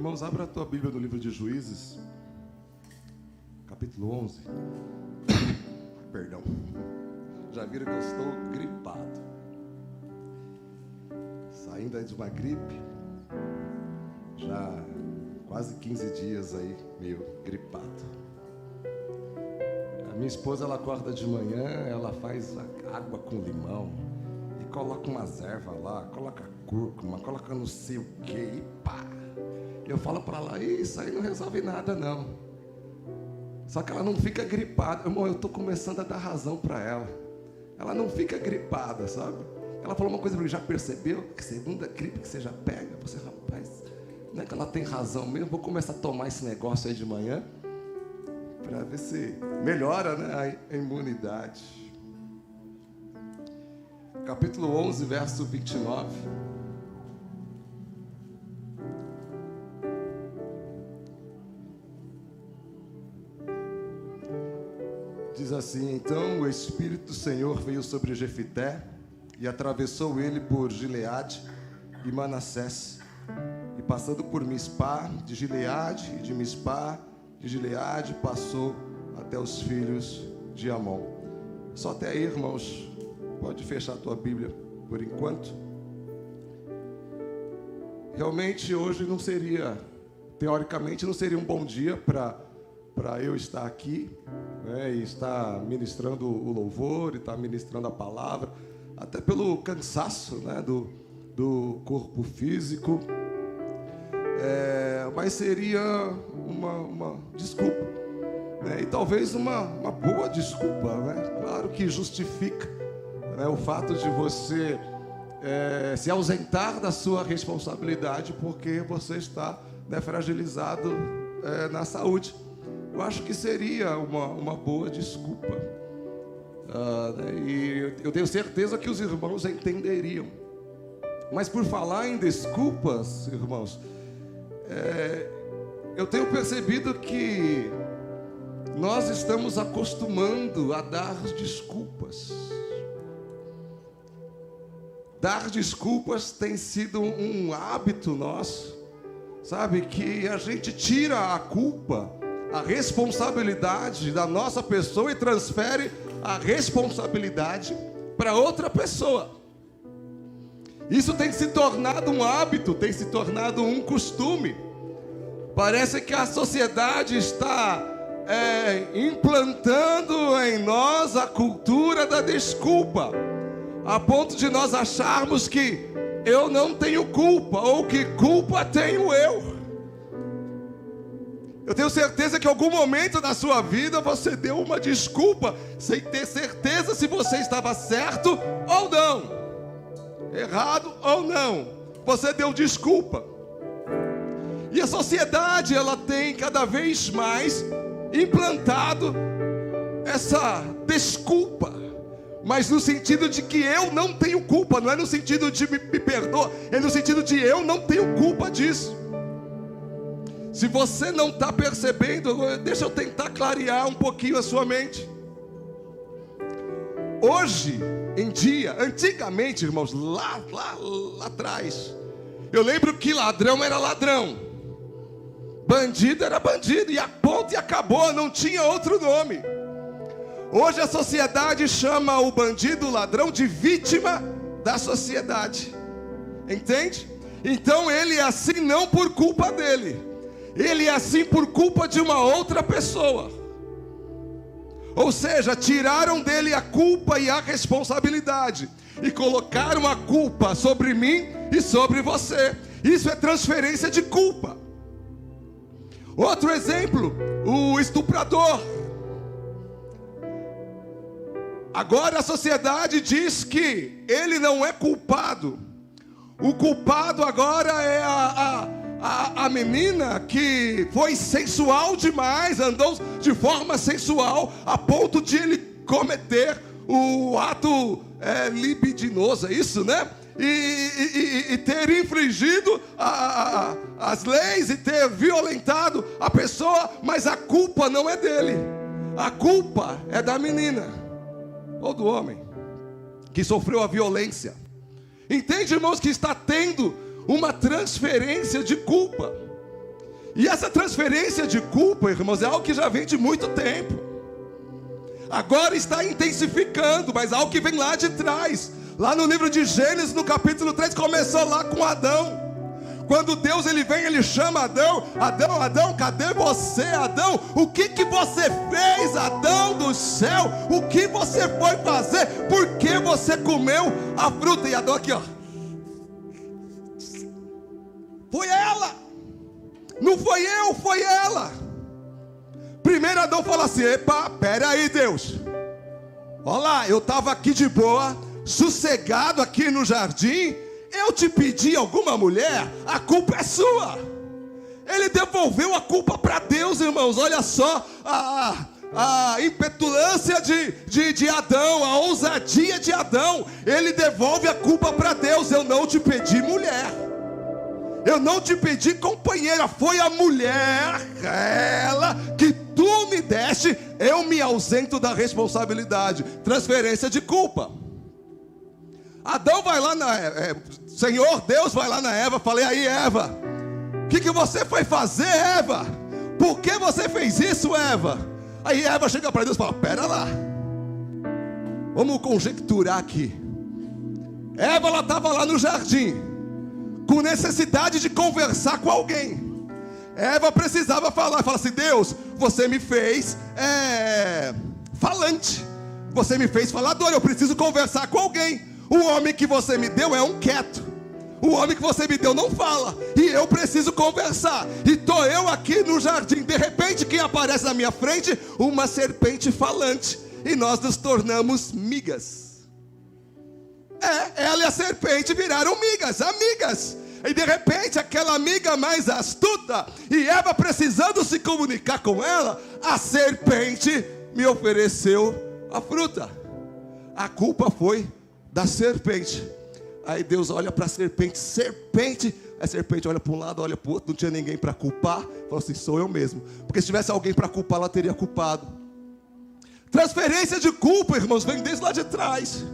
Irmãos, abra a tua Bíblia no livro de Juízes, capítulo 11. Perdão. Já viram que eu estou gripado. Saindo aí de uma gripe. Já quase 15 dias aí, meio gripado. A minha esposa, ela acorda de manhã, ela faz água com limão e coloca umas ervas lá, coloca cúrcuma, coloca não sei o que e pá. Eu falo para ela, isso aí não resolve nada não. Só que ela não fica gripada. Irmão, eu estou começando a dar razão para ela. Ela não fica gripada, sabe? Ela falou uma coisa para mim, já percebeu que segunda gripe que você já pega? Você, rapaz, não é que ela tem razão mesmo? Vou começar a tomar esse negócio aí de manhã para ver se melhora, né, a imunidade. Capítulo 11, verso 29. Diz assim: então o Espírito do Senhor veio sobre Jefité e atravessou ele por Gileade e Manassés, e passando por Mispá de Gileade e de Mispá de Gileade passou até os filhos de Amon. Só até aí, irmãos. Pode fechar a tua Bíblia por enquanto. Realmente hoje não seria, teoricamente não seria um bom dia para eu estar aqui, né, e estar ministrando o louvor, e estar ministrando a palavra, até pelo cansaço, né, do corpo físico, mas seria uma desculpa, né, e talvez uma boa desculpa, né, claro que justifica, né, o fato de você se ausentar da sua responsabilidade porque você está, né, fragilizado na saúde. Eu acho que seria uma boa desculpa, e eu tenho certeza que os irmãos entenderiam. Mas por falar em desculpas, irmãos, eu tenho percebido que nós estamos acostumando a dar desculpas. Dar desculpas tem sido um hábito nosso, sabe? Que a gente tira a culpa, a responsabilidade da nossa pessoa e transfere a responsabilidade para outra pessoa. Isso tem se tornado um hábito, tem se tornado um costume. Parece que a sociedade está implantando em nós a cultura da desculpa, a ponto de nós acharmos que eu não tenho culpa, ou que culpa tenho eu. Eu tenho certeza que em algum momento da sua vida você deu uma desculpa sem ter certeza se você estava certo ou não, errado ou não. Você deu desculpa. E a sociedade, ela tem cada vez mais implantado essa desculpa, mas no sentido de que eu não tenho culpa. Não é no sentido de me perdoa, é no sentido de eu não tenho culpa disso. Se você não está percebendo, deixa eu tentar clarear um pouquinho a sua mente. Hoje em dia, antigamente, irmãos, lá atrás, eu lembro que ladrão era ladrão, bandido era bandido, e a ponto e acabou, não tinha outro nome. Hoje a sociedade chama o bandido, o ladrão, de vítima da sociedade. Entende? Então ele é assim não por culpa dele, ele é assim por culpa de uma outra pessoa. Ou seja, tiraram dele a culpa e a responsabilidade e colocaram a culpa sobre mim e sobre você. Isso é transferência de culpa. Outro exemplo, o estuprador. Agora a sociedade diz que ele não é culpado. O culpado agora é a menina que foi sensual demais, andou de forma sensual a ponto de ele cometer o ato libidinoso, é isso, né? E ter infringido as leis e ter violentado a pessoa, mas a culpa não é dele, a culpa é da menina ou do homem que sofreu a violência. Entende, irmãos, que está tendo uma transferência de culpa. E essa transferência de culpa, irmãos, é algo que já vem de muito tempo. Agora está intensificando, mas algo que vem lá de trás. Lá no livro de Gênesis, no capítulo 3, começou lá com Adão. Quando Deus ele vem, ele chama Adão. Adão, Adão, cadê você, Adão? O que você fez, Adão do céu? O que você foi fazer? Por que você comeu a fruta? E Adão aqui, ó. Foi ela. Não foi eu, foi ela. Primeiro Adão fala assim: epa, pera aí, Deus. Olha lá, eu estava aqui de boa, sossegado aqui no jardim. Eu te pedi alguma mulher, a culpa é sua. Ele devolveu a culpa para Deus, irmãos. Olha só a impetulância de Adão, a ousadia de Adão. Ele devolve a culpa para Deus. Eu não te pedi mulher, eu não te pedi companheira, foi a mulher, ela que tu me deste. Eu me ausento da responsabilidade. Transferência de culpa. Adão vai lá Senhor Deus vai lá na Eva. Falei: aí, Eva, o que você foi fazer, Eva? Por que você fez isso, Eva? Aí Eva chega para Deus e fala: pera lá, vamos conjecturar aqui. Eva, ela estava lá no jardim, com necessidade de conversar com alguém. Eva precisava falar. Fala assim: Deus, você me fez falante, você me fez falador, eu preciso conversar com alguém. O homem que você me deu é um quieto. O homem que você me deu não fala. E eu preciso conversar. E estou eu aqui no jardim. De repente, quem aparece na minha frente? Uma serpente falante. E nós nos tornamos migas. Ela e a serpente viraram migas, amigas. E de repente, aquela amiga mais astuta, e Eva precisando se comunicar com ela, a serpente me ofereceu a fruta. A culpa foi da serpente. Aí Deus olha para a serpente. A serpente olha para um lado, olha para o outro. Não tinha ninguém para culpar. Falou assim: sou eu mesmo. Porque se tivesse alguém para culpar, ela teria culpado. Transferência de culpa, irmãos, vem desde lá de trás,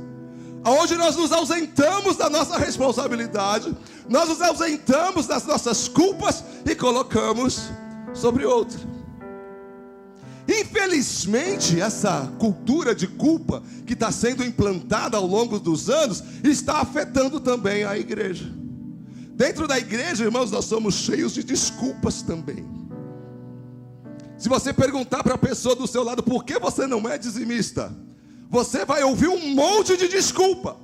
onde nós nos ausentamos da nossa responsabilidade, nós nos ausentamos das nossas culpas e colocamos sobre outro. Infelizmente, essa cultura de culpa que está sendo implantada ao longo dos anos está afetando também a igreja. Dentro da igreja, irmãos, nós somos cheios de desculpas também. Se você perguntar para a pessoa do seu lado: por que você não é dizimista? Você vai ouvir um monte de desculpa.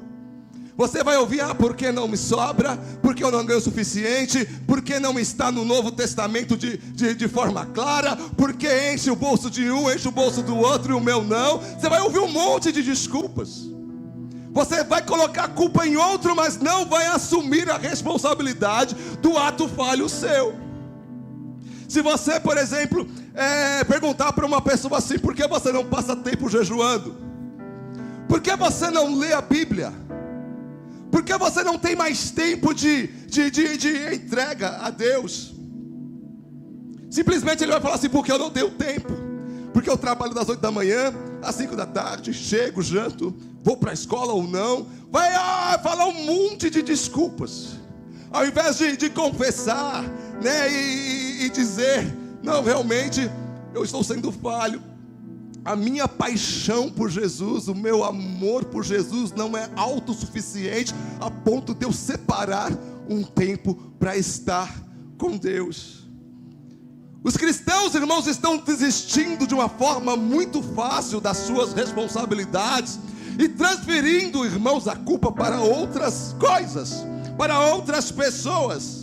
Você vai ouvir: porque não me sobra, porque eu não ganho o suficiente, porque não está no Novo Testamento de forma clara, porque enche o bolso de um, enche o bolso do outro e o meu não. Você vai ouvir um monte de desculpas. Você vai colocar a culpa em outro, mas não vai assumir a responsabilidade do ato falho seu. Se você, por exemplo, perguntar para uma pessoa assim: por que você não passa tempo jejuando? Por que você não lê a Bíblia? Por que você não tem mais tempo de entrega a Deus? Simplesmente ele vai falar assim: porque eu não tenho tempo. Porque eu trabalho das 8 da manhã às 5 da tarde, chego, janto, vou para a escola ou não. Vai falar um monte de desculpas. Ao invés de confessar, né, e dizer: não, realmente eu estou sendo falho. A minha paixão por Jesus, o meu amor por Jesus não é autossuficiente a ponto de eu separar um tempo para estar com Deus. Os cristãos, irmãos, estão desistindo de uma forma muito fácil das suas responsabilidades e transferindo, irmãos, a culpa para outras coisas, para outras pessoas.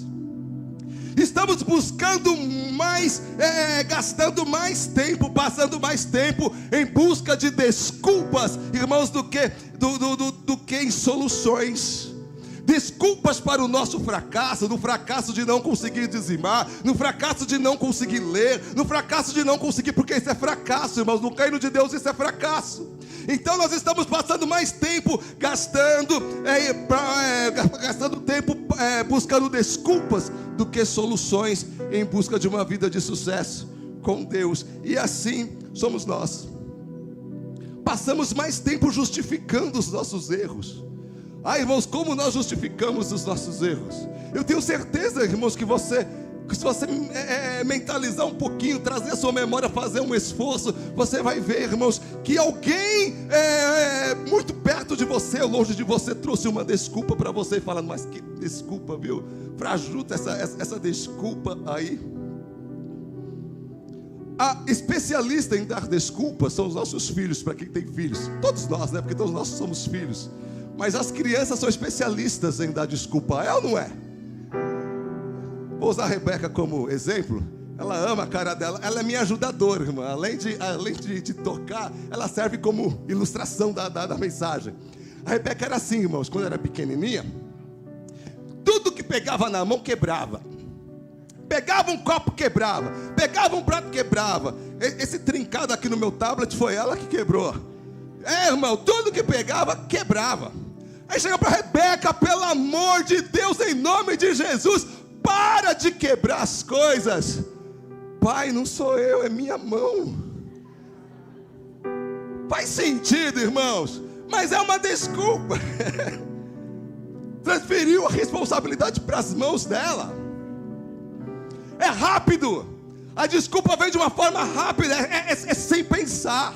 Estamos buscando mais, gastando mais tempo, passando mais tempo em busca de desculpas, irmãos, do que em soluções. Desculpas para o nosso fracasso, no fracasso de não conseguir dizimar, no fracasso de não conseguir ler, no fracasso de não conseguir, porque isso é fracasso, irmãos, no reino de Deus isso é fracasso. Então nós estamos passando mais tempo gastando tempo buscando desculpas do que soluções em busca de uma vida de sucesso com Deus. E assim somos nós. Passamos mais tempo justificando os nossos erros. Irmãos, como nós justificamos os nossos erros? Eu tenho certeza, irmãos, que você Se você mentalizar um pouquinho, trazer a sua memória, fazer um esforço, você vai ver, irmãos, que alguém muito perto de você, longe de você, trouxe uma desculpa para você, falando, mas que desculpa, viu? Frajuta essa desculpa aí. A especialista em dar desculpas são os nossos filhos, para quem tem filhos. Todos nós, né? Porque todos nós somos filhos. Mas as crianças são especialistas em dar desculpa, é ou não é? Vou usar a Rebeca como exemplo. Ela ama a cara dela. Ela é minha ajudadora, irmã. Além de tocar, ela serve como ilustração da mensagem. A Rebeca era assim, irmãos. Quando era pequenininha, tudo que pegava na mão quebrava. Pegava um copo, quebrava. Pegava um prato, quebrava. Esse trincado aqui no meu tablet foi ela que quebrou. Irmão, tudo que pegava, quebrava. Aí chega para Rebeca, pelo amor de Deus, em nome de Jesus, para de quebrar as coisas. Pai, não sou eu, é minha mão. Faz sentido, irmãos, mas é uma desculpa. Transferiu a responsabilidade para as mãos dela. É rápido. A desculpa vem de uma forma rápida, é sem pensar.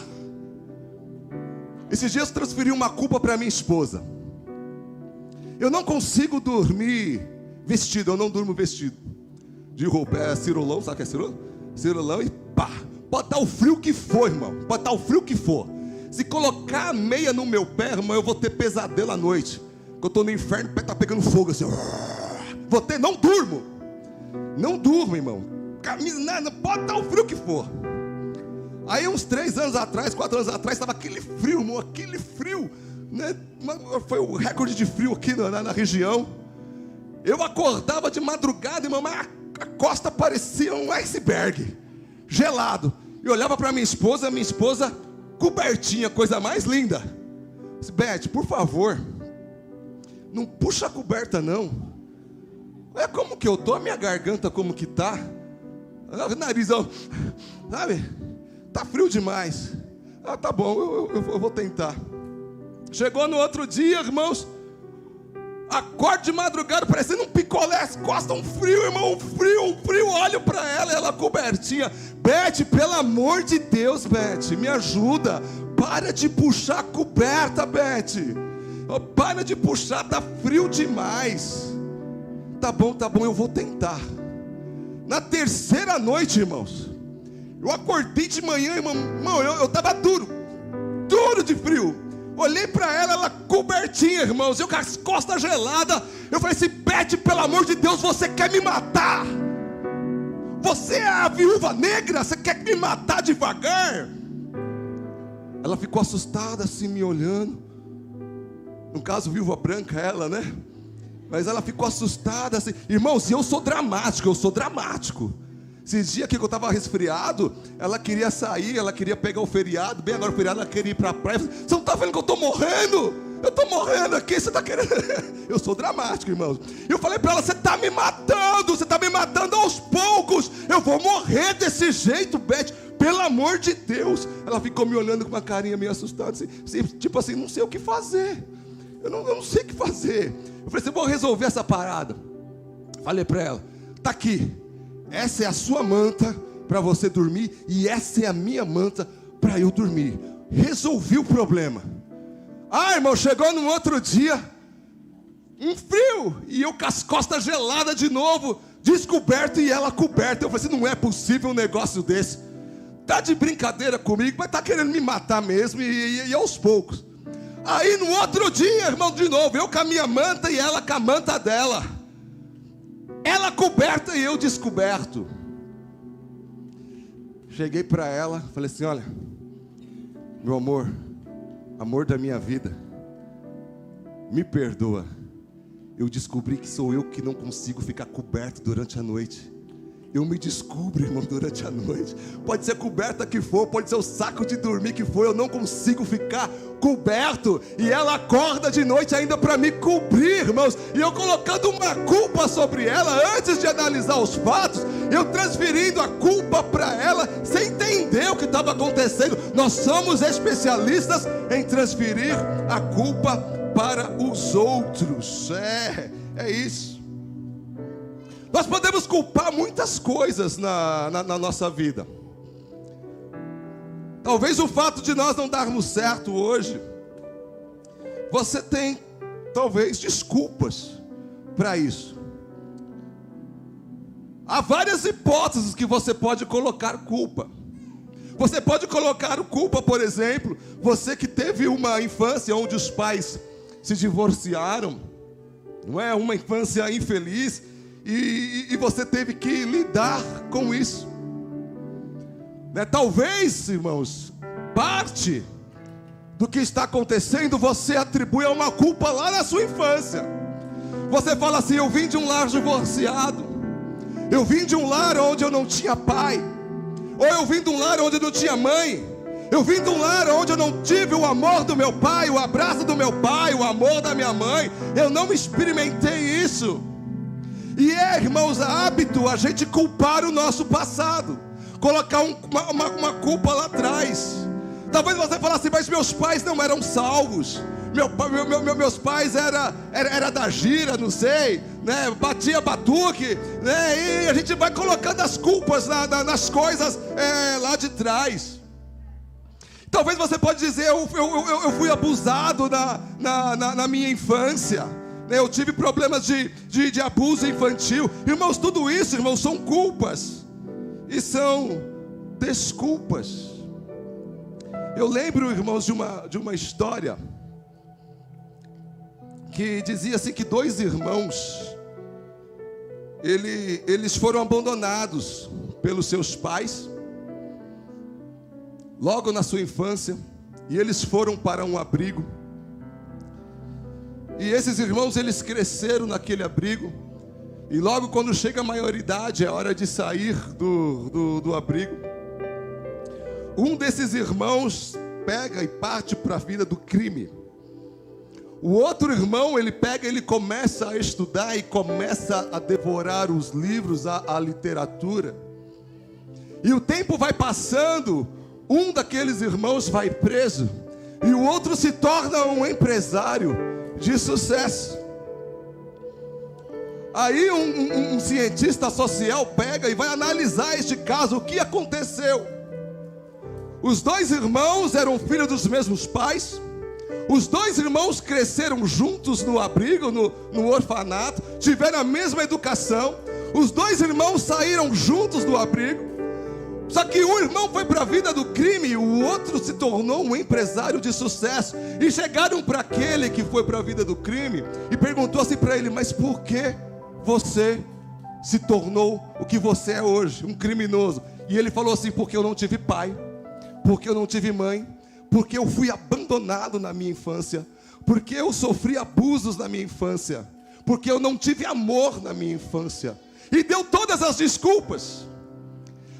Esses dias eu transferi uma culpa para minha esposa. Eu não consigo dormir vestido, eu não durmo vestido de roupa, cirolão, sabe o que é cirolão? Cirolão e pá, pode estar o frio que for, irmão, pode estar o frio que for. Se colocar a meia no meu pé, irmão, eu vou ter pesadelo à noite. Quando eu estou no inferno, o pé está pegando fogo assim, não durmo, irmão, camisa, nada, pode estar o frio que for. Aí uns 3 anos atrás, 4 anos atrás, estava aquele frio, irmão, aquele frio, né? Foi o recorde de frio aqui na região. Eu acordava de madrugada, irmão, mas a costa parecia um iceberg, gelado. E olhava para minha esposa cobertinha, coisa mais linda. Disse, Beth, por favor, não puxa a coberta não. Olha como que eu tô, a minha garganta como que tá. O narizão, sabe? Tá frio demais. Tá bom, eu vou tentar. Chegou no outro dia, irmãos, acordo de madrugada, parecendo um picolé, as costas, um frio, irmão, um frio, olho para ela cobertinha. Beth, pelo amor de Deus, Beth, me ajuda, para de puxar a coberta, Beth, para de puxar, tá frio demais. Tá bom, eu vou tentar. Na terceira noite, irmãos, eu acordei de manhã, irmão, eu estava duro de frio. Olhei para ela cobertinha, irmãos, eu com as costas geladas. Eu falei assim, Beth, pelo amor de Deus, você quer me matar? Você é a viúva negra? Você quer me matar devagar? Ela ficou assustada assim, me olhando. No caso, viúva branca ela, né? Mas ela ficou assustada assim. Irmãos, eu sou dramático. Esses dias que eu estava resfriado, ela queria sair, ela queria pegar o feriado. Bem agora o feriado, ela queria ir para a praia. Você não está vendo que eu estou morrendo? Eu estou morrendo aqui, você está querendo... Eu sou dramático, irmãos. Eu falei para ela, você está me matando aos poucos. Eu vou morrer desse jeito, Beth, pelo amor de Deus. Ela ficou me olhando com uma carinha meio assustada, assim, tipo assim, não sei o que fazer. Eu não sei o que fazer. Eu falei assim, vou resolver essa parada. Falei para ela, tá aqui. Essa é a sua manta para você dormir e essa é a minha manta para eu dormir. Resolvi o problema. Irmão, chegou no outro dia, um frio, e eu com as costas geladas de novo, descoberto e ela coberta. Eu falei assim, não é possível um negócio desse. Tá de brincadeira comigo, mas tá querendo me matar mesmo e aos poucos. Aí no outro dia, irmão, de novo, eu com a minha manta e ela com a manta dela. Ela coberta e eu descoberto. Cheguei para ela, falei assim, olha, meu amor da minha vida, me perdoa. Eu descobri que sou eu que não consigo ficar coberto durante a noite. Eu me descubro, irmão, durante a noite. Pode ser coberta que for, pode ser o saco de dormir que for, eu não consigo ficar coberto. E ela acorda de noite ainda para me cobrir, irmãos. E eu colocando uma culpa sobre ela, antes de analisar os fatos, eu transferindo a culpa para ela, sem entender o que estava acontecendo. Nós somos especialistas em transferir a culpa para os outros. É isso. Nós podemos culpar muitas coisas na nossa vida. Talvez o fato de nós não darmos certo hoje, você tem talvez desculpas para isso. Há várias hipóteses que você pode colocar culpa. Você pode colocar culpa, por exemplo, você que teve uma infância onde os pais se divorciaram, não é? Uma infância infeliz, e você teve que lidar com isso, né? Talvez, irmãos, parte do que está acontecendo você atribui a uma culpa lá na sua infância. Você fala assim: eu vim de um lar divorciado, eu vim de um lar onde eu não tinha pai, ou eu vim de um lar onde eu não tinha mãe, eu vim de um lar onde eu não tive o amor do meu pai, o abraço do meu pai, o amor da minha mãe. Eu não experimentei isso. E irmãos, hábito a gente culpar o nosso passado, colocar uma culpa lá atrás. Talvez você fale assim: mas meus pais não eram salvos, meus pais era da gira, não sei, né? Batia batuque, né? E a gente vai colocando as culpas nas coisas lá de trás. Talvez você pode dizer: eu fui abusado na minha infância, né? Eu tive problemas de abuso infantil. Irmãos, tudo isso, irmãos, são culpas e são desculpas. Eu lembro, irmãos, de uma história que dizia assim, que dois irmãos, eles foram abandonados pelos seus pais logo na sua infância, e eles foram para um abrigo. E esses irmãos, eles cresceram naquele abrigo, e logo quando chega a maioridade, é hora de sair do abrigo, um desses irmãos pega e parte para a vida do crime. O outro irmão, ele começa a estudar e começa a devorar os livros, a literatura. E o tempo vai passando, um daqueles irmãos vai preso, e o outro se torna um empresário de sucesso. Aí um cientista social pega e vai analisar este caso, o que aconteceu. Os dois irmãos eram filhos dos mesmos pais. Os dois irmãos cresceram juntos no abrigo, no orfanato, tiveram a mesma educação. Os dois irmãos saíram juntos do abrigo. Só que um irmão foi para a vida do crime e o outro se tornou um empresário de sucesso. E chegaram para aquele que foi para a vida do crime e perguntou assim para ele: mas por que você se tornou o que você é hoje, um criminoso? E ele falou assim: porque eu não tive pai, porque eu não tive mãe, porque eu fui abandonado na minha infância, porque eu sofri abusos na minha infância, porque eu não tive amor na minha infância. E deu todas as desculpas.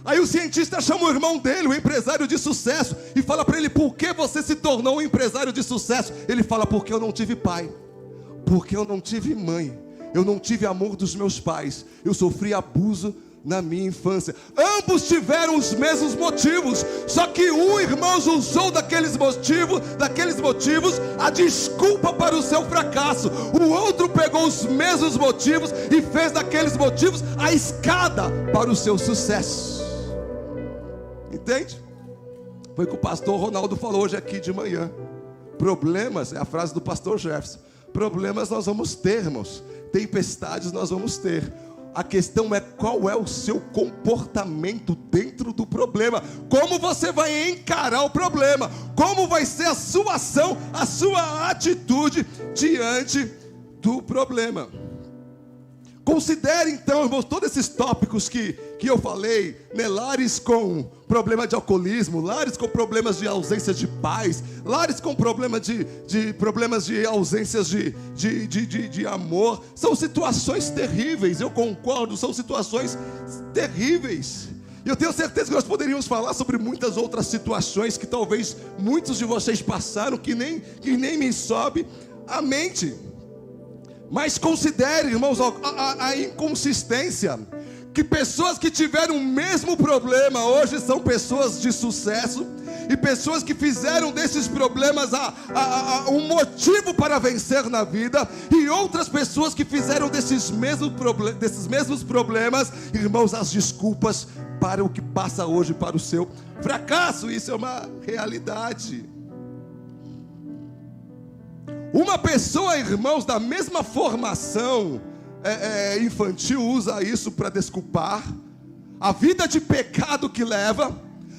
Aí o cientista chama o irmão dele, o empresário de sucesso, e fala para ele: por que você se tornou um empresário de sucesso? Ele fala: porque eu não tive pai, porque eu não tive mãe, eu não tive amor dos meus pais, eu sofri abuso na minha infância. Ambos tiveram os mesmos motivos, só que um irmão usou daqueles motivos a desculpa para o seu fracasso. O outro pegou os mesmos motivos e fez daqueles motivos a escada para o seu sucesso. Entende? Foi o que o pastor Ronaldo falou hoje aqui de manhã. Problemas, é a frase do pastor Jefferson, problemas nós vamos ter, irmãos, tempestades nós vamos ter. A questão é qual é o seu comportamento dentro do problema. Como você vai encarar o problema? Como vai ser a sua ação, a sua atitude diante do problema? Considere então, irmãos, todos esses tópicos que eu falei, né? Lares com problema de alcoolismo, lares com problemas de ausência de pais, lares com problemas de ausências de amor. São situações terríveis, eu concordo, são situações terríveis. E eu tenho certeza que nós poderíamos falar sobre muitas outras situações que talvez muitos de vocês passaram, que nem me sobe à mente. Mas considere, irmãos, a inconsistência, que pessoas que tiveram o mesmo problema hoje são pessoas de sucesso, e pessoas que fizeram desses problemas um motivo para vencer na vida, e outras pessoas que fizeram desses mesmos problemas, irmãos, as desculpas para o que passa hoje, para o seu fracasso. Isso é uma realidade. Uma pessoa, irmãos, da mesma formação infantil usa isso para desculpar a vida de pecado que leva,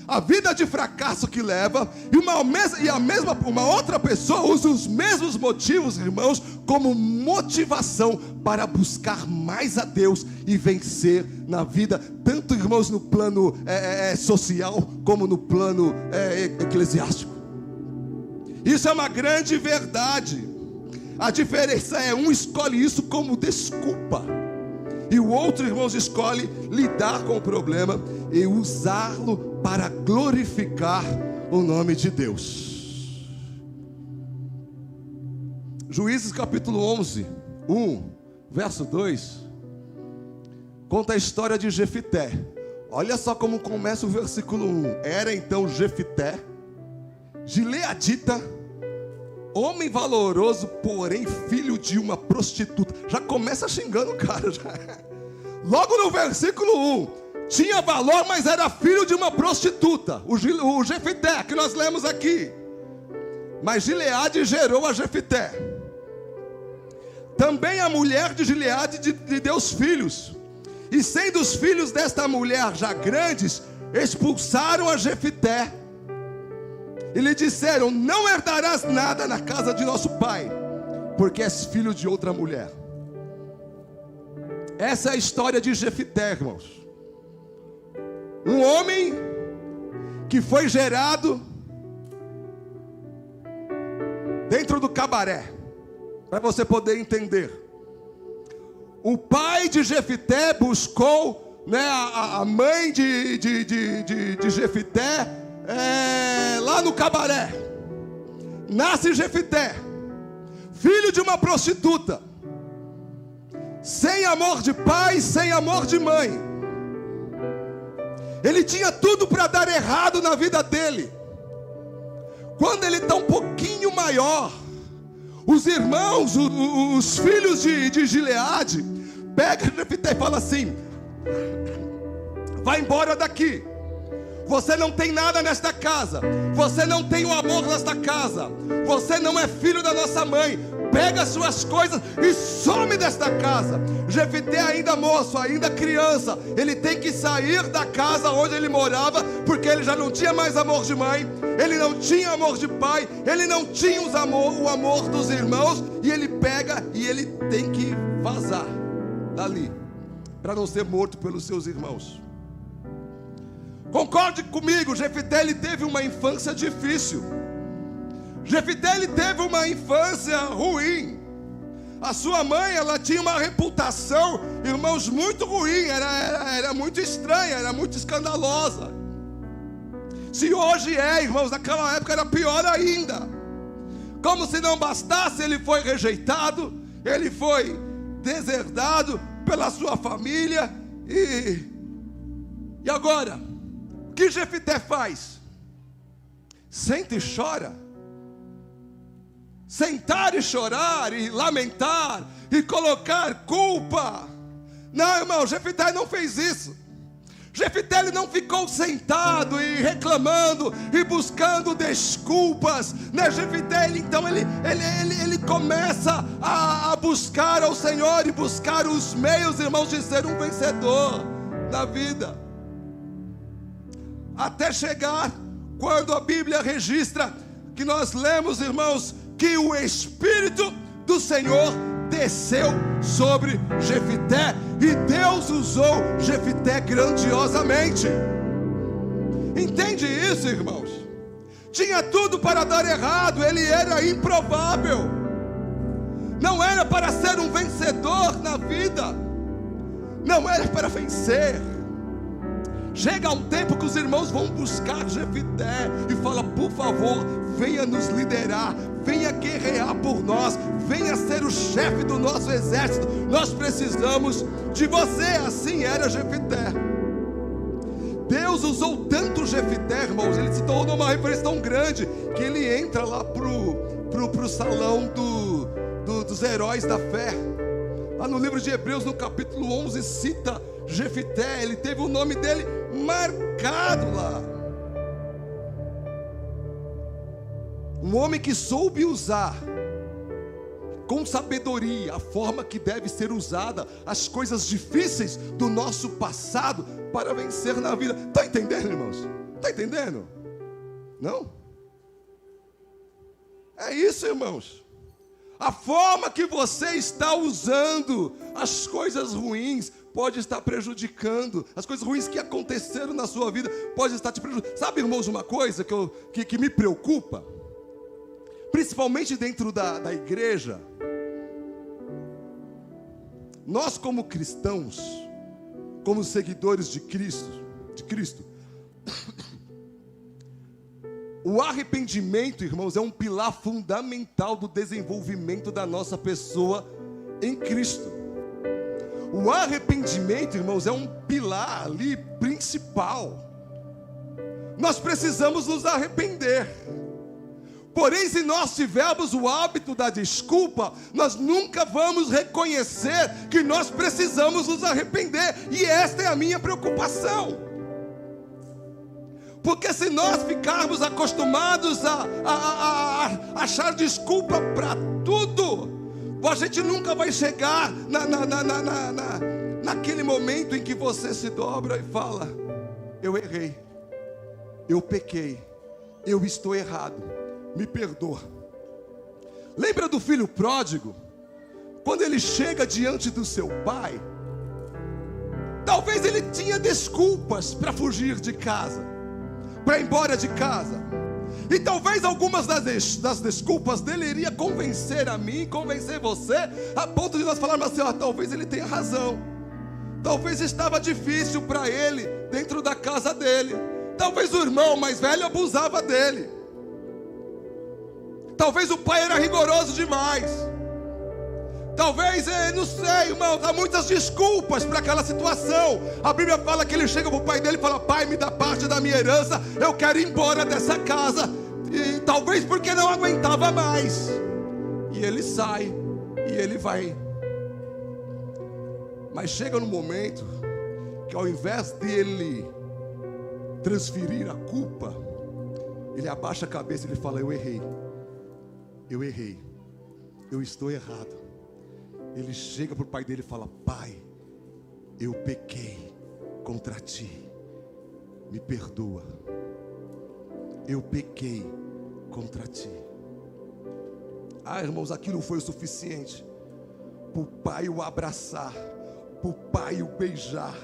a vida de fracasso que leva, e uma outra pessoa usa os mesmos motivos, irmãos, como motivação para buscar mais a Deus e vencer na vida, tanto, irmãos, no plano social como no plano eclesiástico. Isso é uma grande verdade. A diferença é, um escolhe isso como desculpa, e o outro, irmãos, escolhe lidar com o problema e usá-lo para glorificar o nome de Deus. Juízes capítulo 11, 1, verso 2, conta a história de Jefité. Olha só como começa o versículo 1. Era então Jefité, gileadita, homem valoroso, porém filho de uma prostituta. Já começa xingando o cara. Logo no versículo 1. Tinha valor, mas era filho de uma prostituta. O Jefité, que nós lemos aqui. Mas Gileade gerou a Jefité. Também a mulher de Gileade lhe deu os filhos. E sendo os filhos desta mulher já grandes, expulsaram a Jefité e lhe disseram: não herdarás nada na casa de nosso pai, porque és filho de outra mulher. Essa é a história de Jefité, irmãos. Um homem que foi gerado dentro do cabaré, para você poder entender. O pai de Jefité buscou, a mãe de Jefité lá no cabaré. Nasce Jefité, filho de uma prostituta, sem amor de pai, sem amor de mãe. Ele tinha tudo para dar errado na vida dele. Quando ele está um pouquinho maior, os irmãos, os filhos de Gileade, pegam Jefité e falam assim: vai embora daqui. Você não tem nada nesta casa. Você não tem o amor nesta casa. Você não é filho da nossa mãe. Pega suas coisas e some desta casa. Jefité, ainda moço, ainda criança, ele tem que sair da casa onde ele morava, porque ele já não tinha mais amor de mãe, ele não tinha amor de pai, ele não tinha o amor dos irmãos, e ele pega e ele tem que vazar dali, para não ser morto pelos seus irmãos. Concorde comigo, Jefité, ele teve uma infância difícil. Jefité, ele teve uma infância ruim. A sua mãe, ela tinha uma reputação, irmãos, muito ruim. Era muito estranha, era muito escandalosa. Se hoje irmãos, naquela época era pior ainda. Como se não bastasse, ele foi rejeitado, ele foi deserdado pela sua família. E agora, o que Jefité faz? Senta e chora. Sentar e chorar e lamentar e colocar culpa. Não, irmão, Jefité não fez isso. Jefité, ele não ficou sentado e reclamando e buscando desculpas, né? Jefité, ele começa a buscar ao Senhor e buscar os meios, irmãos, de ser um vencedor na vida. Até chegar quando a Bíblia registra, que nós lemos, irmãos, que o Espírito do Senhor desceu sobre Jefité, e Deus usou Jefité grandiosamente. Entende isso, irmãos? Tinha tudo para dar errado, ele era improvável, não era para ser um vencedor na vida, não era para vencer. Chega um tempo que os irmãos vão buscar Jefité e falam: por favor, venha nos liderar, venha guerrear por nós, venha ser o chefe do nosso exército, nós precisamos de você. Assim era Jefité. Deus Deus usou tanto Jefité, irmãos, ele se tornou uma referência tão grande, que ele entra lá pro salão dos heróis da fé. Lá no livro de Hebreus, no capítulo 11, cita Jefité, ele teve o nome dele marcado lá. Um homem que soube usar com sabedoria a forma que deve ser usada as coisas difíceis do nosso passado para vencer na vida. Está entendendo, irmãos? Está entendendo? Não? É isso, irmãos. A forma que você está usando as coisas ruins pode estar prejudicando. As coisas ruins que aconteceram na sua vida pode estar te prejudicando. Sabe, irmãos, uma coisa que me preocupa, principalmente dentro da igreja, nós como cristãos, como seguidores de Cristo, o arrependimento, irmãos, é um pilar fundamental do desenvolvimento da nossa pessoa em Cristo. O arrependimento, irmãos, é um pilar ali principal. Nós precisamos nos arrepender. Porém, se nós tivermos o hábito da desculpa, nós nunca vamos reconhecer que nós precisamos nos arrepender. E esta é a minha preocupação. Porque se nós ficarmos acostumados a achar desculpa para tudo, a gente nunca vai chegar naquele momento em que você se dobra e fala: eu errei, eu pequei, eu estou errado, me perdoa. Lembra do filho pródigo? Quando ele chega diante do seu pai, talvez ele tinha desculpas para fugir de casa, para ir embora de casa. E talvez algumas das desculpas dele iria convencer a mim, convencer você, a ponto de nós falarmos assim: talvez ele tenha razão. Talvez estava difícil para ele dentro da casa dele. Talvez o irmão mais velho abusava dele. Talvez o pai era rigoroso demais. Talvez, não sei, irmão, há muitas desculpas para aquela situação. A Bíblia fala que ele chega para o pai dele e fala: pai, me dá parte da minha herança, eu quero ir embora dessa casa. E talvez porque não aguentava mais. E ele sai, e ele vai. Mas chega no momento que, ao invés dele transferir a culpa, ele abaixa a cabeça e ele fala: eu errei, eu estou errado. Ele chega para o pai dele e fala: pai, eu pequei contra ti, me perdoa, eu pequei contra ti. Irmãos, aquilo foi o suficiente para o pai o abraçar, para o pai o beijar,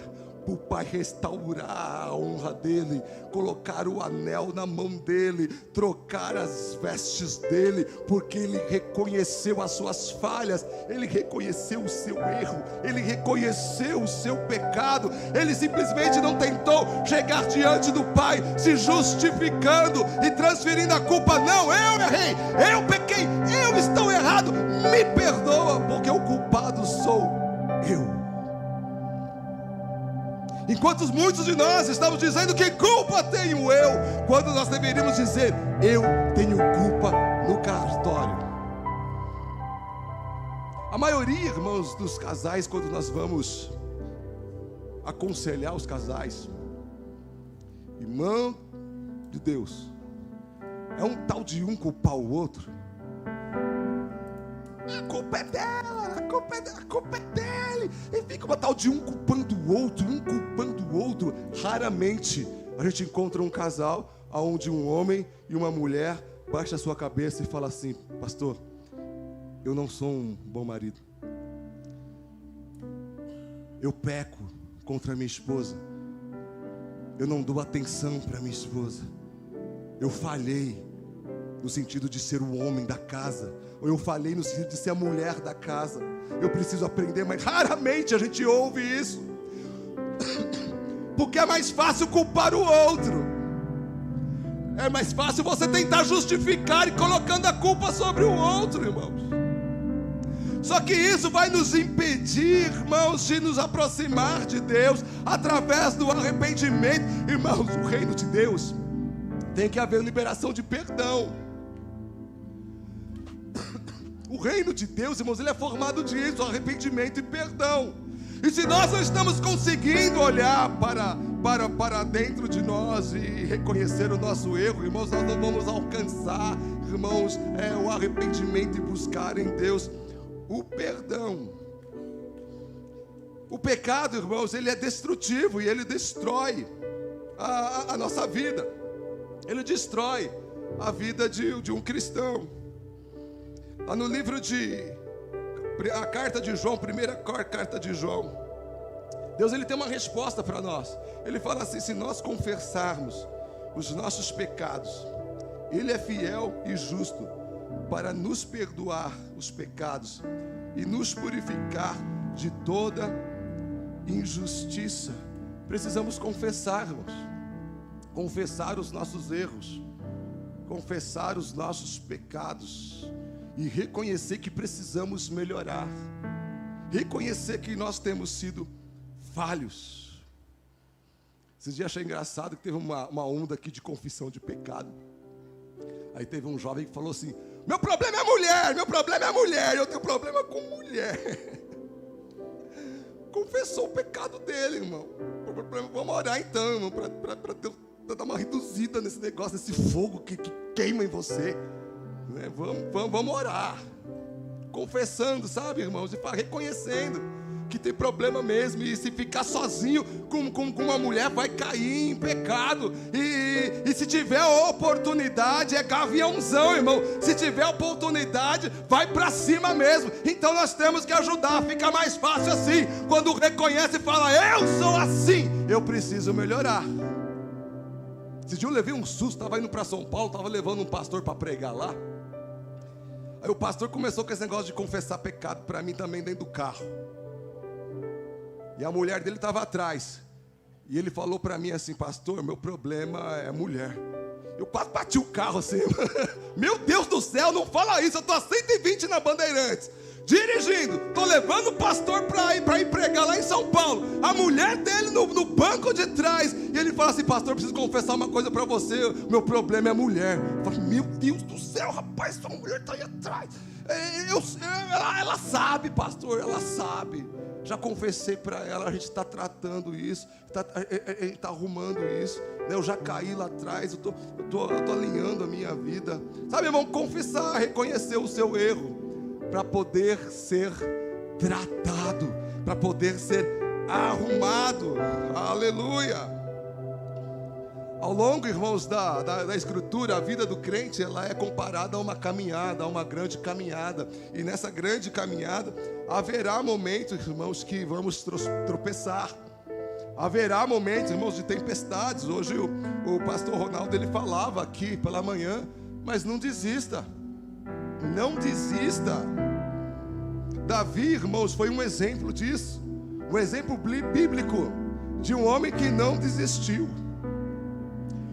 para o pai restaurar a honra dele, colocar o anel na mão dele, trocar as vestes dele, porque ele reconheceu as suas falhas, ele reconheceu o seu erro, ele reconheceu o seu pecado. Ele simplesmente não tentou chegar diante do pai se justificando e transferindo a culpa. Não, eu errei, eu pequei, eu estou errado, me perdoa, porque o culpado sou eu. Enquanto muitos de nós estamos dizendo: que culpa tenho eu, quando nós deveríamos dizer: eu tenho culpa no cartório. A maioria, irmãos, dos casais, quando nós vamos aconselhar os casais, irmão de Deus, é um tal de um culpar o outro. A culpa é dela, a culpa é dele. E fica uma tal de um culpando o outro, Raramente a gente encontra um casal onde um homem e uma mulher baixa a sua cabeça e fala assim: pastor, eu não sou um bom marido, eu peco contra minha esposa, eu não dou atenção para minha esposa, eu falhei no sentido de ser o homem da casa, ou eu falhei no sentido de ser a mulher da casa, eu preciso aprender. Mas raramente a gente ouve isso, porque é mais fácil culpar o outro, é mais fácil você tentar justificar e colocando a culpa sobre o outro, irmãos. Só que isso vai nos impedir, irmãos, de nos aproximar de Deus através do arrependimento. Irmãos, o reino de Deus tem que haver liberação de perdão. O reino de Deus, irmãos, ele é formado disso, arrependimento e perdão. E se nós não estamos conseguindo olhar para dentro de nós e reconhecer o nosso erro, irmãos, nós não vamos alcançar, irmãos, o arrependimento e buscar em Deus o perdão. O pecado, irmãos, ele é destrutivo e ele destrói a nossa vida. Ele destrói a vida de um cristão. Lá no livro a carta de João, primeira carta de João, Deus ele tem uma resposta para nós. Ele fala assim: se nós confessarmos os nossos pecados, Ele é fiel e justo para nos perdoar os pecados e nos purificar de toda injustiça. Precisamos confessar, irmãos, confessar os nossos erros, confessar os nossos pecados e reconhecer que precisamos melhorar, reconhecer que nós temos sido falhos. Esses dias achei engraçado que teve uma onda aqui de confissão de pecado. Aí teve um jovem que falou assim: meu problema é mulher, eu tenho problema com mulher. Confessou o pecado dele, irmão. Vamos orar então, irmão, para Deus dar uma reduzida nesse negócio, nesse fogo que queima em você. Vamos orar, confessando, sabe, irmãos, e reconhecendo que tem problema mesmo. E se ficar sozinho com uma mulher, vai cair em pecado. E se tiver oportunidade, é gaviãozão, irmão. Se tiver oportunidade, vai para cima mesmo. Então nós temos que ajudar. Fica mais fácil assim, quando reconhece e fala: eu sou assim, eu preciso melhorar. Esse dia eu levei um susto, estava indo para São Paulo, estava levando um pastor para pregar lá. Aí o pastor começou com esse negócio de confessar pecado para mim também dentro do carro. E a mulher dele estava atrás. E ele falou para mim assim: pastor, meu problema é mulher. Eu quase bati o carro assim. Meu Deus do céu, não fala isso. Eu estou a 120 na Bandeirantes, dirigindo, estou levando o pastor para ir pregar lá em São Paulo. A mulher dele no banco de trás. E ele fala assim: pastor, preciso confessar uma coisa para você. Meu problema é mulher. Eu falo: meu Deus do céu, rapaz, sua mulher está aí atrás. Ela sabe, pastor, ela sabe. Já confessei para ela, a gente está tratando isso, está arrumando isso. Eu já caí lá atrás, eu tô alinhando a minha vida. Sabe, irmão, confessar, reconhecer o seu erro, para poder ser tratado, para poder ser arrumado. Aleluia! Ao longo, irmãos, da Escritura, a vida do crente, ela é comparada a uma caminhada, a uma grande caminhada. E nessa grande caminhada, haverá momentos, irmãos, que vamos tropeçar. Haverá momentos, irmãos, de tempestades. Hoje o pastor Ronaldo, ele falava aqui pela manhã: mas não desista. Não desista. Davi, irmãos, foi um exemplo disso. Um exemplo bíblico de um homem que não desistiu.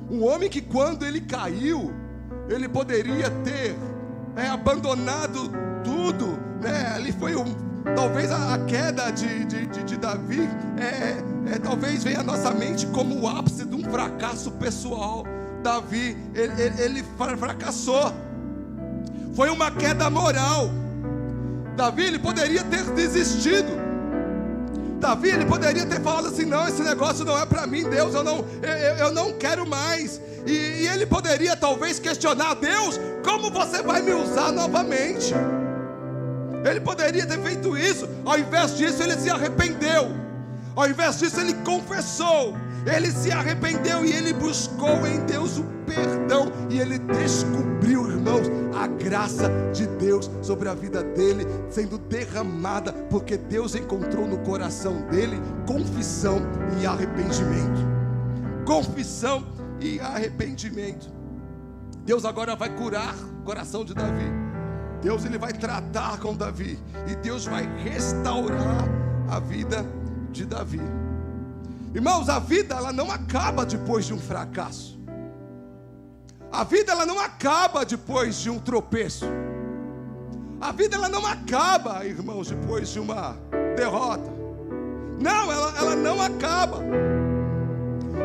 Um homem que, quando ele caiu, ele poderia ter abandonado tudo, né? Ali foi talvez a queda de Davi, talvez venha à nossa mente como o ápice de um fracasso pessoal. Davi, ele fracassou. Foi uma queda moral. Davi, ele poderia ter desistido. Davi, ele poderia ter falado assim: não, esse negócio não é para mim, Deus, eu não quero mais. E ele poderia talvez questionar: Deus, como você vai me usar novamente? Ele poderia ter feito isso. Ao invés disso, ele se arrependeu. Ao invés disso, ele confessou. Ele se arrependeu e ele buscou em Deus o perdão. E ele descobriu, irmãos, a graça de Deus sobre a vida dele sendo derramada, porque Deus encontrou no coração dele confissão e arrependimento. Confissão e arrependimento. Deus agora vai curar o coração de Davi. Deus, ele vai tratar com Davi. E Deus vai restaurar a vida de Davi. Irmãos, a vida, ela não acaba depois de um fracasso. A vida, ela não acaba depois de um tropeço. A vida ela não acaba, irmãos, depois de uma derrota. Não, ela não acaba.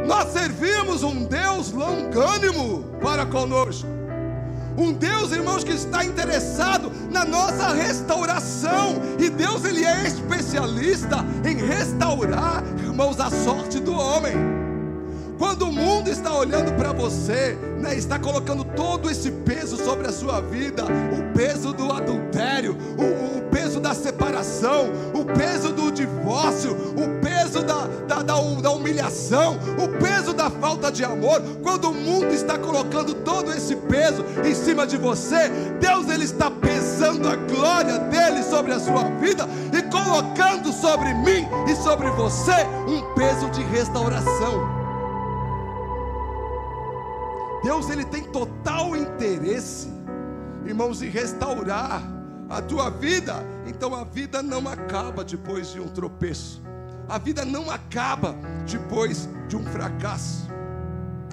Nós servimos um Deus longânimo para conosco. Um Deus, irmãos, que está interessado na nossa restauração. E Deus, Ele é especialista em restaurar, irmãos, a sorte do homem. Quando o mundo está olhando para você, né, está colocando todo esse peso sobre a sua vida, o peso do adultério, o peso da separação, o peso do divórcio, o peso da humilhação, o peso da falta de amor. Quando o mundo está colocando todo esse peso em cima de você, Deus, Ele está pesando a glória dEle sobre a sua vida e colocando sobre mim e sobre você um peso de restauração. Deus, Ele tem total interesse, irmãos, em restaurar a tua vida. Então a vida não acaba depois de um tropeço. A vida não acaba depois de um fracasso.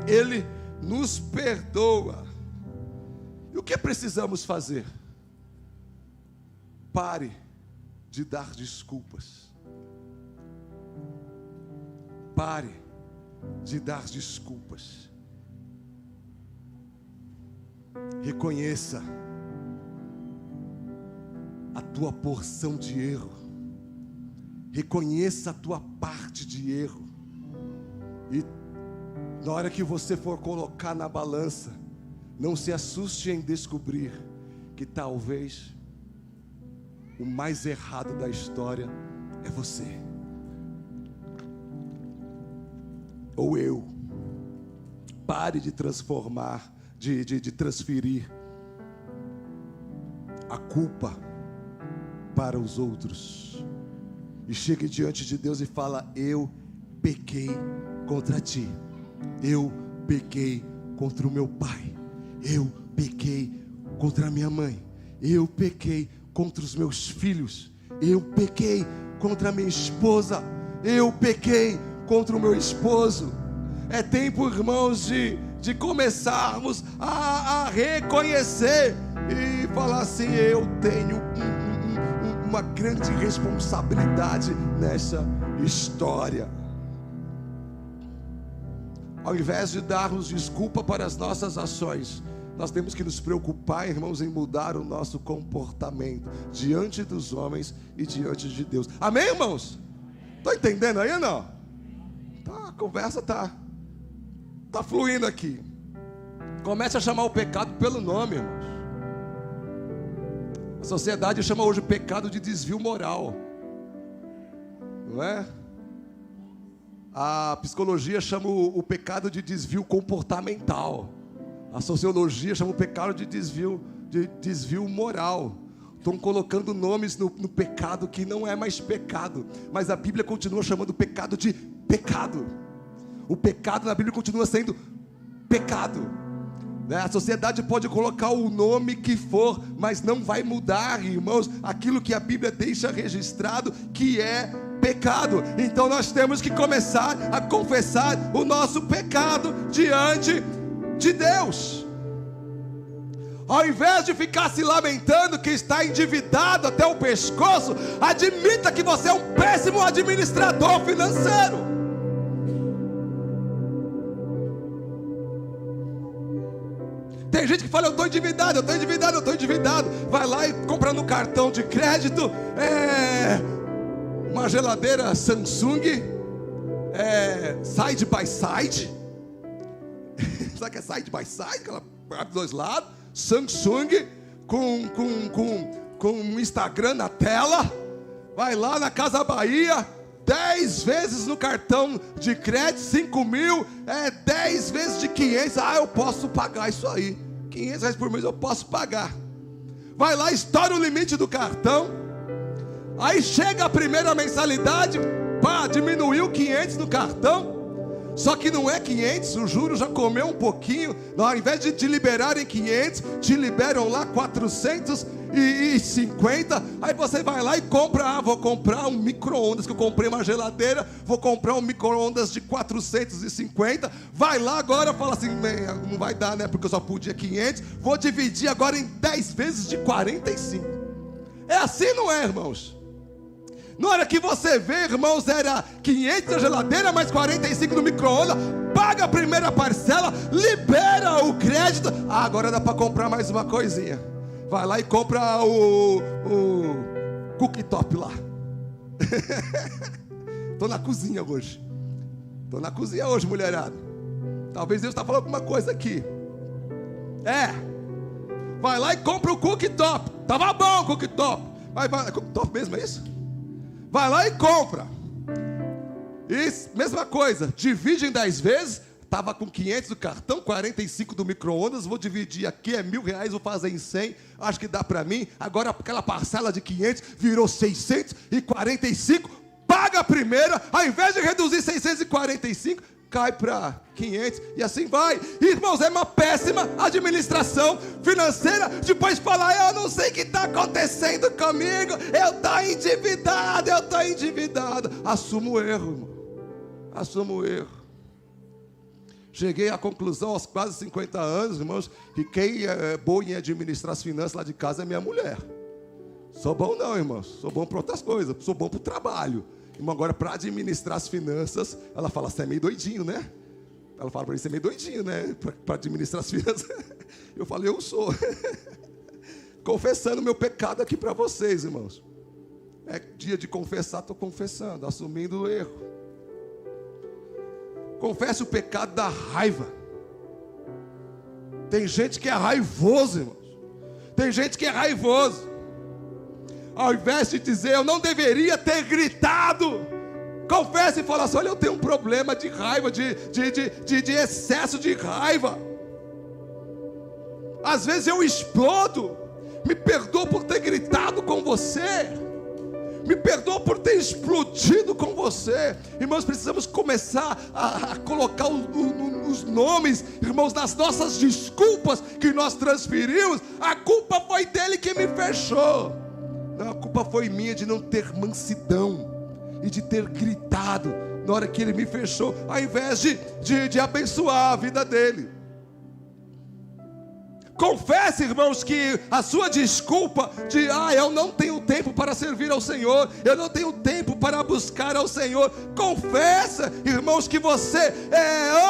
Ele nos perdoa. E o que precisamos fazer? Pare de dar desculpas. Pare de dar desculpas. Reconheça a tua porção de erro. Reconheça a tua parte de erro. E na hora que você for colocar na balança, não se assuste em descobrir que talvez o mais errado da história é você. Ou eu. Pare de transformar, de transferir a culpa para os outros. E chegue diante de Deus e fala: eu pequei contra ti. Eu pequei contra o meu pai. Eu pequei contra a minha mãe. Eu pequei contra os meus filhos. Eu pequei contra a minha esposa. Eu pequei contra o meu esposo. É tempo, irmãos, de começarmos a reconhecer e falar assim: eu tenho uma grande responsabilidade nessa história. Ao invés de darmos desculpa para as nossas ações, nós temos que nos preocupar, irmãos, em mudar o nosso comportamento diante dos homens e diante de Deus. Amém, irmãos? Estão entendendo aí ou não? Tá, a conversa tá fluindo aqui. Comece a chamar o pecado pelo nome, irmãos. A sociedade chama hoje o pecado de desvio moral, não é? A psicologia chama o pecado de desvio comportamental. A sociologia chama o pecado de desvio moral. Estão colocando nomes no pecado que não é mais pecado, mas a Bíblia continua chamando o pecado de pecado. O pecado na Bíblia continua sendo pecado. A sociedade pode colocar o nome que for, mas não vai mudar, irmãos, aquilo que a Bíblia deixa registrado, que é pecado. Então nós temos que começar a confessar o nosso pecado diante de Deus. Ao invés de ficar se lamentando que está endividado até o pescoço, admita que você é um péssimo administrador financeiro. Tem gente que fala: eu estou endividado. Vai lá e compra no cartão de crédito uma geladeira Samsung side by side. Sabe o que é side by side? Que ela abre dos dois lados. Samsung com um Instagram na tela. Vai lá na Casa Bahia, 10 vezes no cartão de crédito, 5 mil, 10 vezes de 500. Eu posso pagar isso aí. 500 reais por mês eu posso pagar. Vai lá, estoura o limite do cartão. Aí chega a primeira mensalidade, diminuiu 500 no cartão. Só que não é 500, o juro já comeu um pouquinho. Ao invés de te liberarem 500, te liberam lá 450. Aí você vai lá e compra: vou comprar um micro-ondas, que eu comprei uma geladeira, vou comprar um micro-ondas de 450. Vai lá agora, fala assim: não vai dar, né, porque eu só podia 500. Vou dividir agora em 10 vezes de 45. É assim, não é, irmãos? Na hora que você vê, irmãos, era 500 na geladeira, mais 45 no micro-ondas, paga a primeira parcela, libera o crédito. Agora dá para comprar mais uma coisinha. Vai lá e compra o cooktop lá. Estou na cozinha hoje. Mulherada. Talvez Deus está falando alguma coisa aqui. Vai lá e compra o cooktop. Tava bom o cooktop. Vai, é cooktop mesmo, é isso? Vai lá e compra. Isso, mesma coisa, divide em 10 vezes. Estava com 500 do cartão, 45 do micro-ondas. Vou dividir aqui, é R$1.000, vou fazer em 100. Acho que dá para mim. Agora aquela parcela de 500 virou 645. Paga a primeira, ao invés de reduzir 645, cai para 500 e assim vai. Irmãos, é uma péssima administração financeira. Depois falar, eu não sei o que está acontecendo comigo, eu estou endividado. Assuma o erro, irmão. Assuma o erro. Cheguei à conclusão aos quase 50 anos, irmãos, que quem é bom em administrar as finanças lá de casa é minha mulher. Sou bom não, irmãos. Sou bom para outras coisas. Sou bom para o trabalho. Irmão, agora para administrar as finanças, ela fala, você é meio doidinho, né? Ela fala para mim, você é meio doidinho, né? Para administrar as finanças. Eu falei, eu sou. Confessando meu pecado aqui para vocês, irmãos. É dia de confessar, estou confessando, assumindo o erro. Confesse o pecado da raiva. Tem gente que é raivoso, irmãos. Tem gente que é raivoso. Ao invés de dizer, eu não deveria ter gritado, confesse e fala assim, olha, eu tenho um problema de raiva, de excesso de raiva. Às vezes eu explodo. Me perdoa por ter gritado com você. Me perdoa por ter explodido com você. Irmãos, precisamos começar a colocar os nomes, irmãos, nas nossas desculpas que nós transferimos. A culpa foi dele que me fechou. Não, a culpa foi minha de não ter mansidão e de ter gritado na hora que ele me fechou, ao invés de abençoar a vida dele. Confesse, irmãos, que a sua desculpa de eu não tenho tempo para servir ao Senhor, eu não tenho tempo para buscar ao Senhor. Confessa, irmãos, que você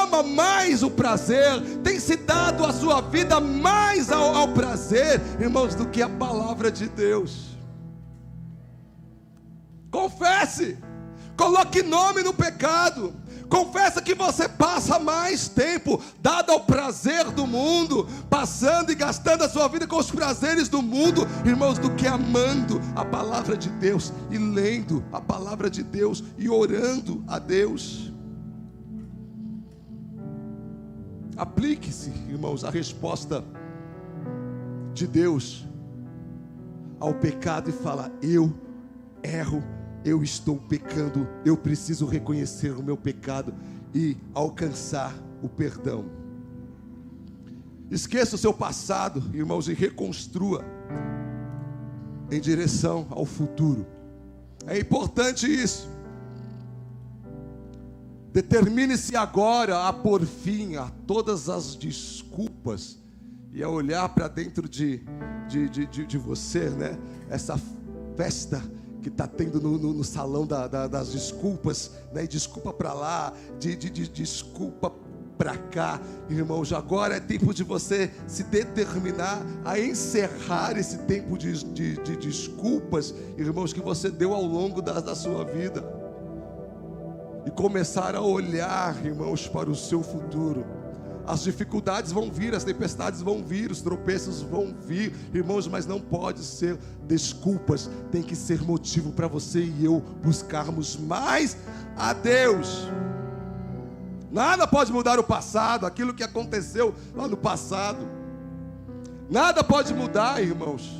ama mais o prazer, tem se dado a sua vida mais ao prazer, irmãos, do que a palavra de Deus. Confesse, coloque nome no pecado. Confessa que você passa mais tempo dado ao prazer do mundo, passando e gastando a sua vida com os prazeres do mundo, irmãos, do que amando a palavra de Deus e lendo a palavra de Deus e orando a Deus. Aplique-se, irmãos, a resposta de Deus ao pecado e fala, eu erro, eu estou pecando, eu preciso reconhecer o meu pecado e alcançar o perdão. Esqueça o seu passado, irmãos, e reconstrua em direção ao futuro. É importante isso. Determine-se agora a pôr fim a todas as desculpas e a olhar para dentro de você, né? Essa festa que está tendo no salão das desculpas, né? Desculpa para lá, desculpa para cá, irmãos. Agora é tempo de você se determinar a encerrar esse tempo de desculpas, irmãos, que você deu ao longo da sua vida, e começar a olhar, irmãos, para o seu futuro. As dificuldades vão vir, as tempestades vão vir, os tropeços vão vir, irmãos, mas não pode ser desculpas, tem que ser motivo para você e eu buscarmos mais a Deus. Nada pode mudar o passado, aquilo que aconteceu lá no passado. Nada pode mudar, irmãos.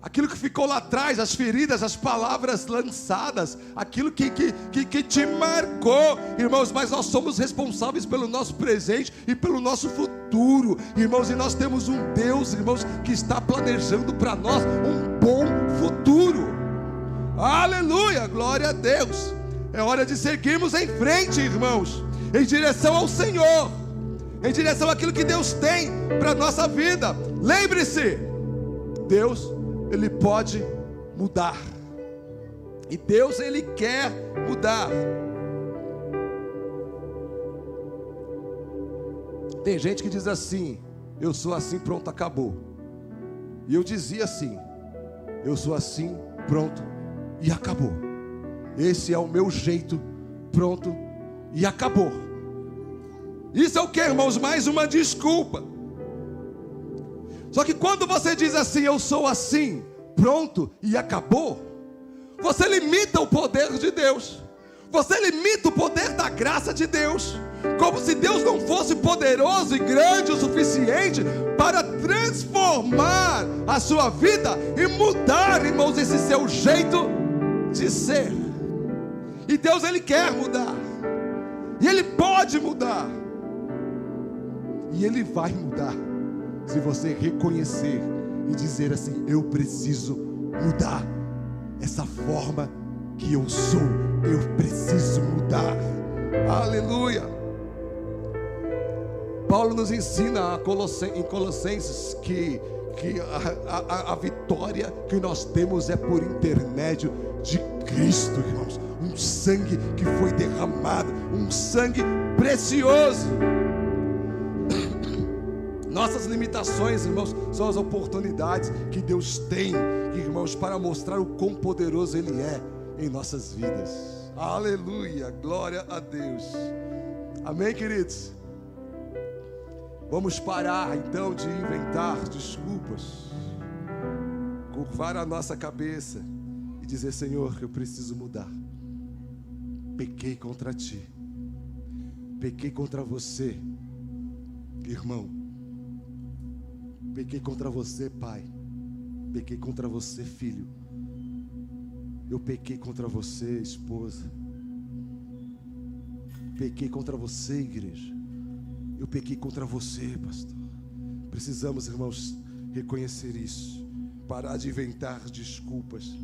Aquilo que ficou lá atrás, as feridas, as palavras lançadas, aquilo que te marcou, irmãos, mas nós somos responsáveis pelo nosso presente e pelo nosso futuro, irmãos, e nós temos um Deus, irmãos, que está planejando para nós um bom futuro. Aleluia, glória a Deus. É hora de seguirmos em frente, irmãos, em direção ao Senhor, em direção àquilo que Deus tem para a nossa vida. Lembre-se, Deus Ele pode mudar. E Deus, Ele quer mudar. Tem gente que diz assim: eu sou assim, pronto, acabou. E eu dizia assim: eu sou assim, pronto e acabou. Esse é o meu jeito, pronto e acabou. Isso é o que, irmãos? Mais uma desculpa. Só que quando você diz assim: eu sou assim, pronto e acabou, você limita o poder de Deus. Você limita o poder da graça de Deus. Como se Deus não fosse poderoso e grande o suficiente para transformar a sua vida e mudar, irmãos, esse seu jeito de ser. E Deus, Ele quer mudar. E Ele pode mudar. E Ele vai mudar, se você reconhecer e dizer assim: eu preciso mudar essa forma que eu sou. Eu preciso mudar. Aleluia. Paulo nos ensina em Colossenses que a vitória que nós temos é por intermédio de Cristo, irmãos. Um sangue que foi derramado, um sangue precioso. Nossas limitações, irmãos, são as oportunidades que Deus tem, irmãos, para mostrar o quão poderoso Ele é em nossas vidas. Aleluia, glória a Deus. Amém, queridos? Vamos parar então de inventar desculpas, curvar a nossa cabeça e dizer: Senhor, eu preciso mudar. Pequei contra Ti, pequei contra você, irmão, pequei contra você, pai, pequei contra você, filho, eu pequei contra você, esposa, pequei contra você, igreja. Eu pequei contra você, pastor. Precisamos, irmãos, reconhecer isso. Parar de inventar desculpas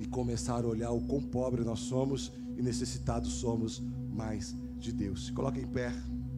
e começar a olhar o quão pobre nós somos e necessitados somos mais de Deus. Se coloque em pé.